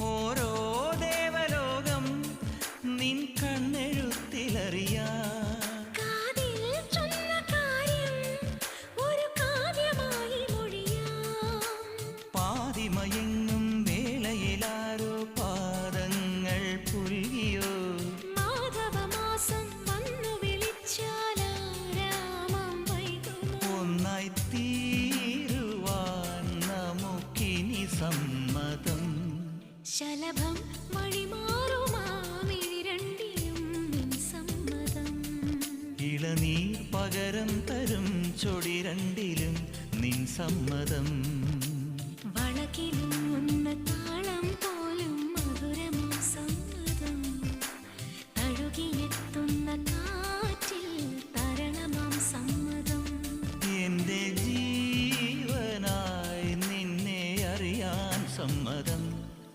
ഓരോ ദേവലോകം നിൻ കണ്ണെഴുത്തിലറിയാം. പാതിമയങ്ങും വേളയിലാരോ പാദങ്ങൾ പുൽകിയോ. മാധവമാസം വന്നു വിളിച്ചാലാരാമം വൈകുമോ. ഒന്നായി തീരുവാൻ നമുക്കിനി സമ്മതം. ശലഭം മണിമാറുമാമിരണ്ടിലും നിൻ സമ്മതം. ഇളനീർ പകരം തരും ചൊടി രണ്ടിലും നിൻ സമ്മതം. വളകിലും